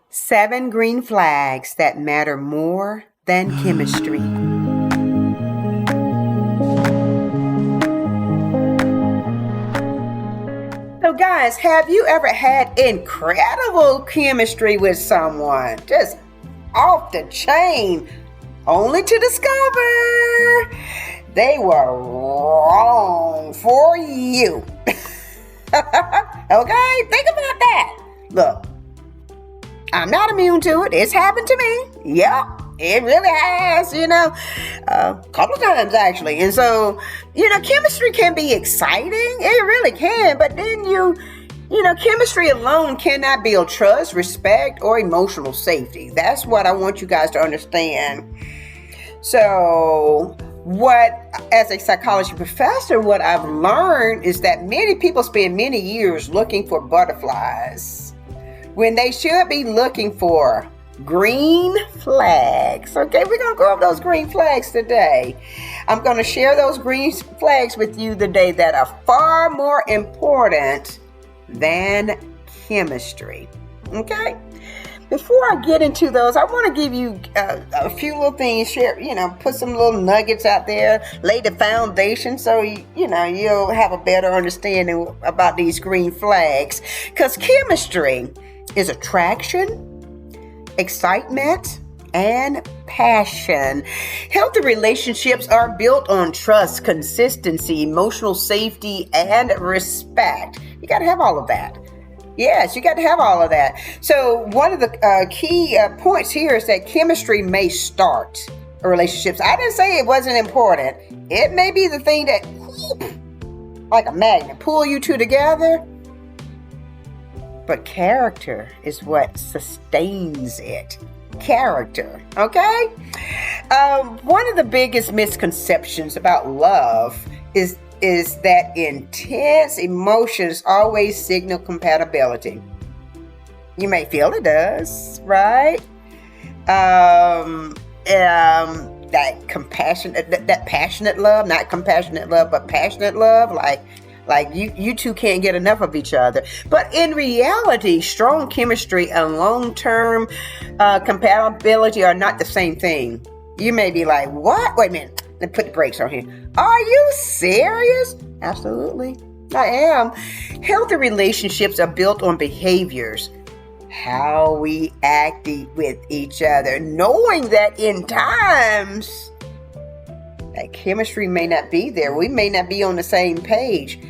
7 green flags that matter more than chemistry. So guys, have you ever had incredible chemistry with someone? Just off the chain, only to discover they were wrong for you. Okay, think about that. Look, I'm not immune to it. It's happened to me. Yep, it really has, a couple of times actually. And so, chemistry can be exciting. It really can. But then chemistry alone cannot build trust, respect, or emotional safety. That's what I want you guys to understand. So, as a psychology professor, what I've learned is that many people spend many years looking for butterflies when they should be looking for green flags. Okay, we're going to go over those green flags today. I'm going to share those green flags with you today that are far more important than chemistry. Okay? Before I get into those, I want to give you a few little things, share, put some little nuggets out there, lay the foundation so, you'll have a better understanding about these green flags. Because chemistry is attraction, excitement, and passion. Healthy relationships are built on trust, consistency, emotional safety, and respect. You got to have all of that. Yes, you got to have all of that. So one of the key points here is that chemistry may start relationships. I didn't say it wasn't important. It may be the thing that, like a magnet, pull you two together. But character is what sustains it. Character, okay? One of the biggest misconceptions about love is that intense emotions always signal compatibility. You may feel it does, right? That passionate love, not compassionate love, but passionate love, like you two can't get enough of each other. But in reality, strong chemistry and long-term compatibility are not the same thing. You may be like, what? Wait a minute. Let me put the brakes on here. Are you serious? Absolutely, I am. Healthy relationships are built on behaviors, how we act with each other, knowing that in times that chemistry may not be there. We may not be on the same page.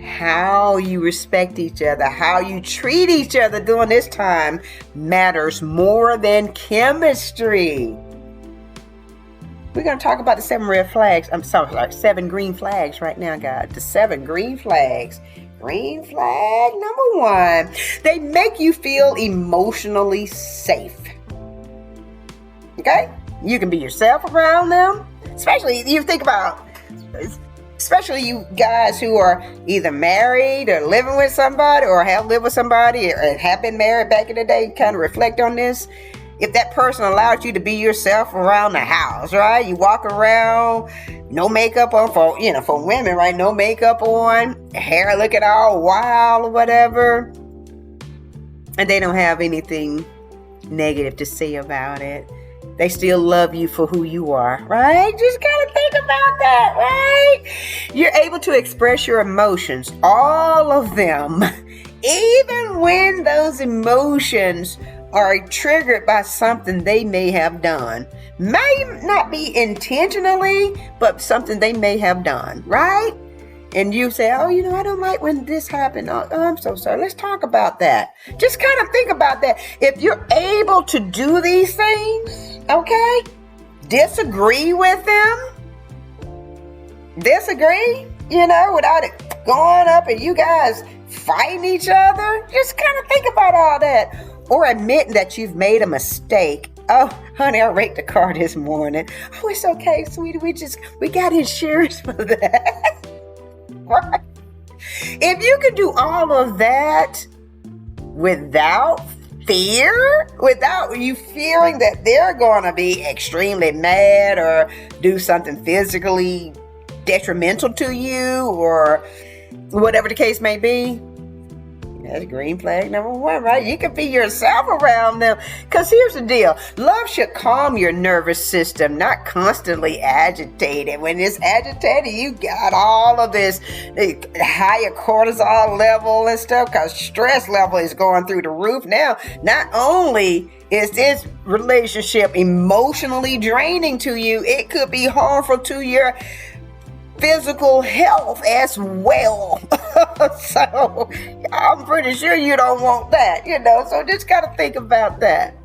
How you respect each other, how you treat each other during this time matters more than chemistry. We're going to talk about the 7 red flags. 7 green flags right now, guys. The 7 green flags. Green flag number 1. They make you feel emotionally safe. Okay? You can be yourself around them. Especially you guys who are either married or living with somebody or have lived with somebody or have been married back in the day. Kind of reflect on this. If that person allows you to be yourself around the house, right? You walk around, no makeup on for women, right? No makeup on, hair looking all wild or whatever. And they don't have anything negative to say about it. They still love you for who you are, right? Just kind of think about that, right? You're able to express your emotions, all of them, even when those emotions are triggered by something they may have done. May not be intentionally, but something they may have done, right? And you say, oh, I don't like when this happened. Oh, I'm so sorry. Let's talk about that. Just kind of think about that. If you're able to do these things, okay, disagree with them, without it going up and you guys fighting each other, just kind of think about all that. Or admit that you've made a mistake. Oh, honey, I raked the car this morning. Oh, it's okay, sweetie. We got insurance for that. Right? If you can do all of that without fear, without you fearing that they're going to be extremely mad or do something physically detrimental to you or whatever the case may be, That's green flag number one, right? You can be yourself around them. Because here's the deal. Love should calm your nervous system, not constantly agitated. When it's agitated, you got all of this higher cortisol level and stuff, because stress level is going through the roof. Now, not only is this relationship emotionally draining to you, it could be harmful to your physical health as well. So I'm pretty sure you don't want that, so just gotta think about that.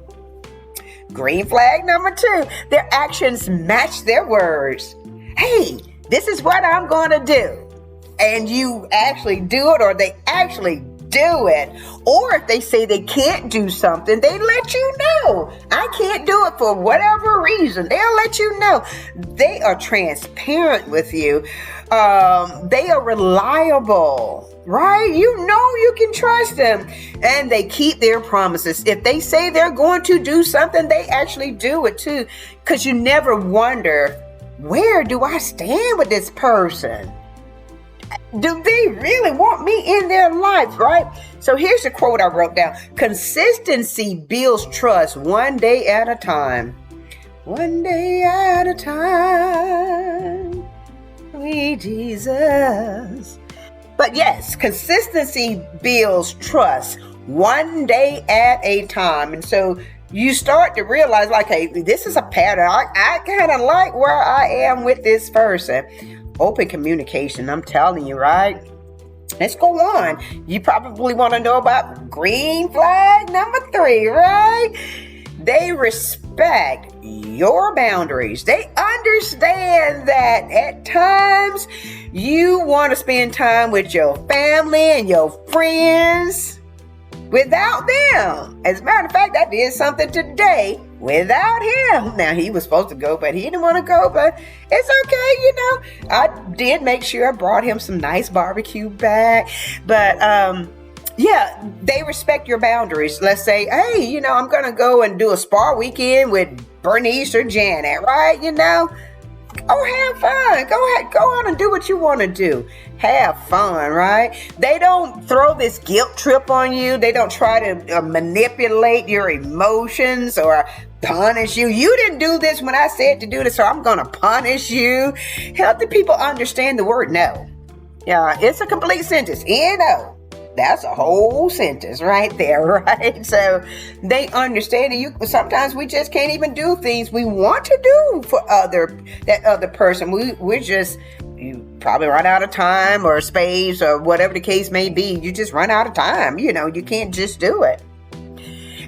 Green flag number two, their actions match their words. Hey, this is what I'm gonna do. And you actually do it, or they actually do it. Or if they say they can't do something, they let you know. I can't do it for whatever reason. They'll let you know. They are transparent with you. They are reliable, right? You can trust them. And they keep their promises. If they say they're going to do something, they actually do it too. Because you never wonder, where do I stand with this person? Do they really want me in their life, right? So here's a quote I wrote down. Consistency builds trust one day at a time. One day at a time. Sweet Jesus. But yes, consistency builds trust one day at a time. And so you start to realize, like, hey, this is a pattern. I kind of like where I am with this person. Open communication, I'm telling you, right? Let's go on. You probably want to know about green flag number three, right? They respect your boundaries. They understand that at times you want to spend time with your family and your friends without them. As a matter of fact, I did something today without him. Now, he was supposed to go, but he didn't want to go, but it's okay, I did make sure I brought him some nice barbecue back. But, yeah, they respect your boundaries. Let's say, hey, I'm going to go and do a spa weekend with Bernice or Janet, right? Go have fun. Go ahead. Go on and do what you want to do. Have fun, right? They don't throw this guilt trip on you. They don't try to manipulate your emotions or punish you. You didn't do this when I said to do this, so I'm going to punish you. Healthy people understand the word no. Yeah, it's a complete sentence. N-O. That's a whole sentence right there, right? So they understand it. Sometimes we just can't even do things we want to do for that other person. We're just, you probably run out of time or space or whatever the case may be. You just run out of time. You can't just do it.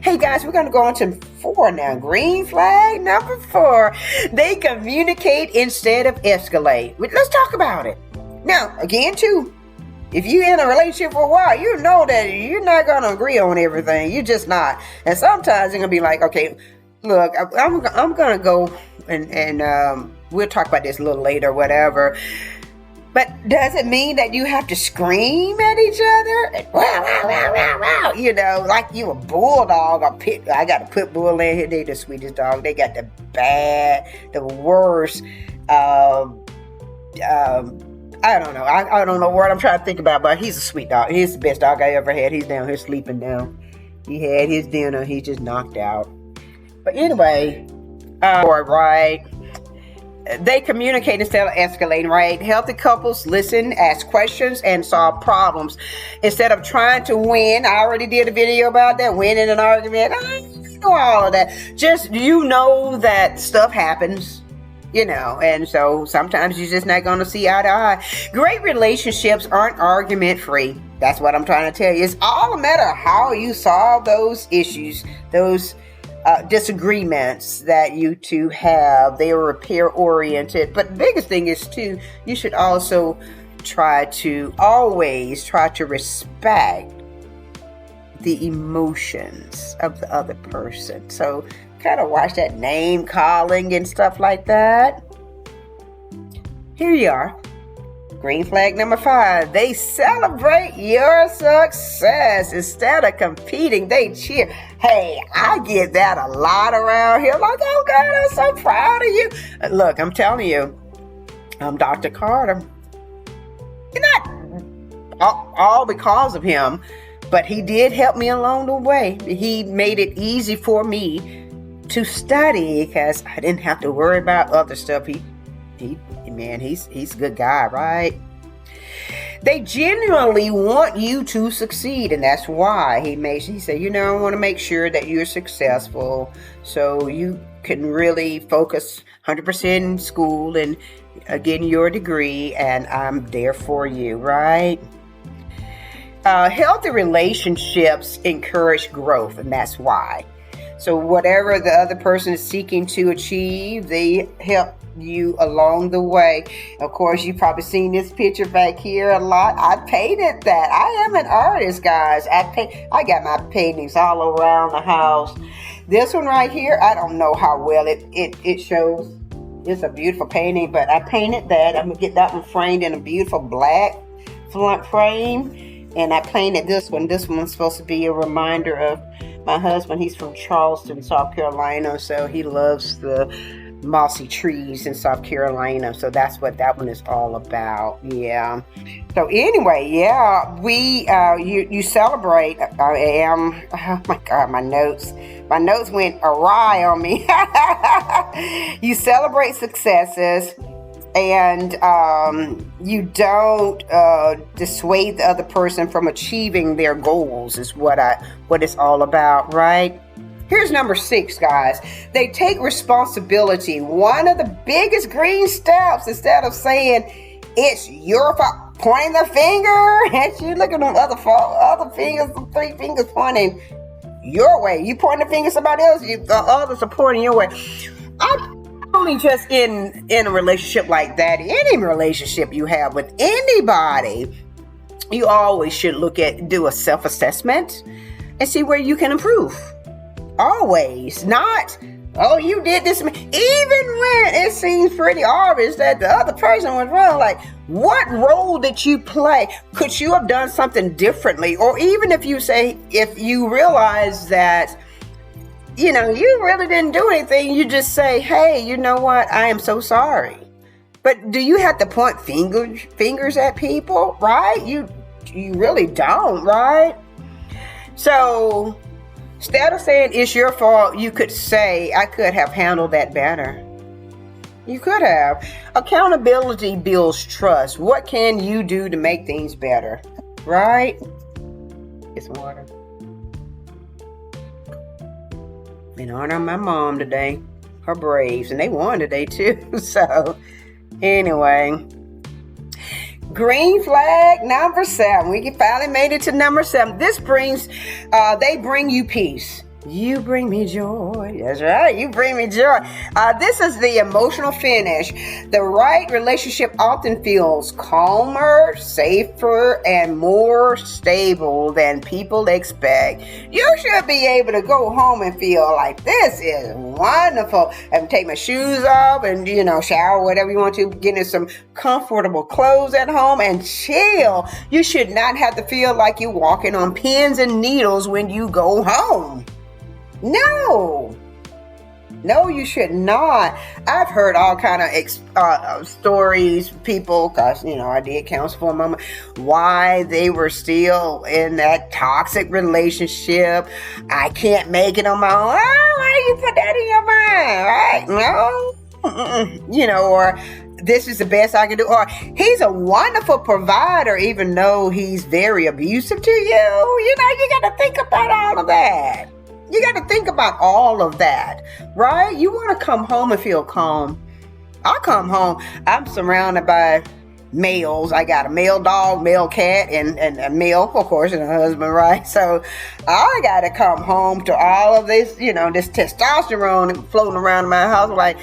Hey guys, we're going to go on to 4 now. Green flag number 4. They communicate instead of escalate. Let's talk about it. Now, again, too. If you're in a relationship for a while, you know that you're not going to agree on everything. You're just not. And sometimes you're going to be like, okay, look, I'm going to go and we'll talk about this a little later, whatever. But does it mean that you have to scream at each other? Wow, wow, wow, wow, wow. Like you a bulldog or pit. I got a pit bull in here. They the sweetest dog. They got the worst. I don't know. I don't know what I'm trying to think about, but he's a sweet dog. He's the best dog I ever had. He's down here sleeping now. He had his dinner. He just knocked out. But anyway, right. They communicate instead of escalating, right? Healthy couples listen, ask questions, and solve problems instead of trying to win. I already did a video about that, winning an argument. I know all of that. Just, that stuff happens. And so sometimes you're just not going to see eye to eye. Great relationships aren't argument free. That's what I'm trying to tell you. It's all a matter of how you solve those issues, those disagreements that you two have. They are repair oriented. But the biggest thing is too, you should also always try to respect the emotions of the other person. So kind of watch that name calling and stuff like that. Here you are. Green flag number 5. They celebrate your success. Instead of competing, they cheer. Hey, I get that a lot around here. Like, oh God, I'm so proud of you. Look, I'm telling you, I'm Dr. Carter. You're not all because of him. But he did help me along the way. He made it easy for me to study because I didn't have to worry about other stuff. He's a good guy, right? They genuinely want you to succeed, and that's why he said, I want to make sure that you're successful so you can really focus 100% in school and getting your degree, and I'm there for you, right? Healthy relationships encourage growth, and that's why. So whatever the other person is seeking to achieve, they help you along the way. Of course, you've probably seen this picture back here a lot. I painted that. I am an artist, guys. I got my paintings all around the house. This one right here, I don't know how well it shows. It's a beautiful painting, but I painted that. I'm gonna get that one framed in a beautiful black front frame, and I painted this one. This one's supposed to be a reminder of my husband. He's from Charleston, South Carolina, so he loves the mossy trees in South Carolina. So that's what that one is all about. Yeah. So anyway, yeah, you celebrate. Oh my God, my notes went awry on me. You celebrate successes, and you don't dissuade the other person from achieving their goals is what it's all about, right? Here's number 6, guys. They take responsibility. One of the biggest green steps, instead of saying it's your fault, pointing the finger at you, look at them other fingers, the 3 fingers pointing your way. You pointing the finger at somebody else, the others are pointing your way. I'm only just in a relationship like that. Any relationship you have with anybody, you always should do a self-assessment and see where you can improve. Always. Not, oh, you did this. Even when it seems pretty obvious that the other person was wrong, like, what role did you play? Could you have done something differently? Or even if you realize that, you really didn't do anything, you just say, hey, you know what? I am so sorry. But do you have to point fingers at people, right? You really don't, right? So instead of saying it's your fault, you could say, I could have handled that better. You could have. Accountability builds trust. What can you do to make things better? Right? Get some water. In honor of my mom today. Her Braves. And they won today too. So, anyway. Green flag number 7. We finally made it to number 7. This they bring you peace. You bring me joy. That's right. You bring me joy. This is the emotional finish. The right relationship often feels calmer, safer, and more stable than people expect. You should be able to go home and feel like this is wonderful. And take my shoes off and, shower, whatever you want to. Get in some comfortable clothes at home and chill. You should not have to feel like you're walking on pins and needles when you go home. No, you should not. I've heard all kind of stories, people, because, I did counsel for a moment, why they were still in that toxic relationship. I can't make it on my own. Oh, why you put that in your mind, right? No, or this is the best I can do. Or he's a wonderful provider, even though he's very abusive to you. You got to think about all of that. You got to think about all of that, right? You want to come home and feel calm. I come home, I'm surrounded by males. I got a male dog, male cat, and a male, of course, and a husband, right? So I got to come home to all of this, this testosterone floating around in my house. Like,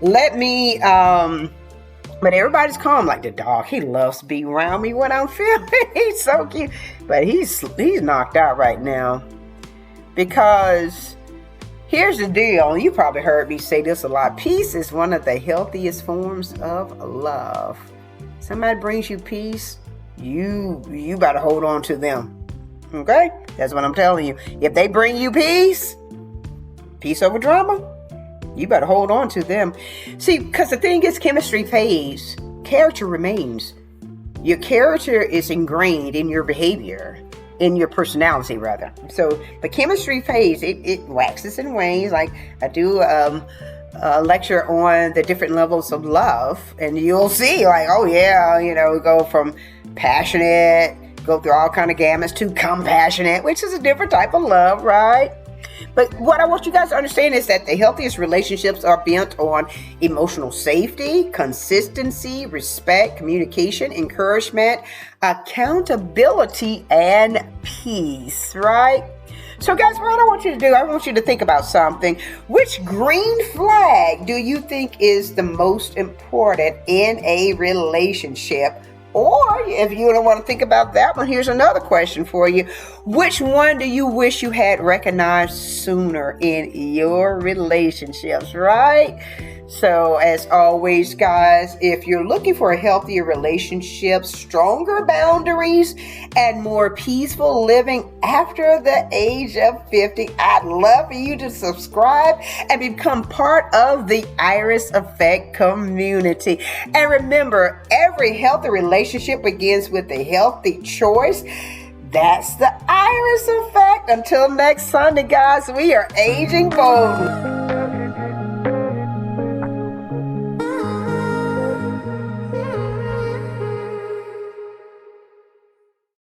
let me, but everybody's calm. Like the dog, he loves to be around me when I'm feeling. He's so cute, but he's knocked out right now. Because here's the deal, you probably heard me say this a lot. Peace is one of the healthiest forms of love. Somebody brings you peace, you better hold on to them. Okay? That's what I'm telling you. If they bring you peace over drama, you better hold on to them. See, because the thing is, chemistry fades, character remains. Your character is ingrained in your behavior. in your personality rather. So the chemistry phase, it waxes and wanes. Like I do a lecture on the different levels of love, and you'll see like, oh yeah, we go from passionate, go through all kind of gamuts, to compassionate, which is a different type of love, right? But what I want you guys to understand is that the healthiest relationships are built on emotional safety, consistency, respect, communication, encouragement, accountability, and peace, right? So guys, what I want you to do, I want you to think about something. Which green flag do you think is the most important in a relationship? Or if you don't want to think about that one, here's another question for you. Which one do you wish you had recognized sooner in your relationships, right? So as always, guys, if you're looking for a healthier relationship, stronger boundaries, and more peaceful living after the age of 50, I'd love for you to subscribe and become part of the Iris Effect community. And remember, every healthy relationship begins with a healthy choice. That's the Iris Effect. Until next Sunday, guys, we are aging boldly.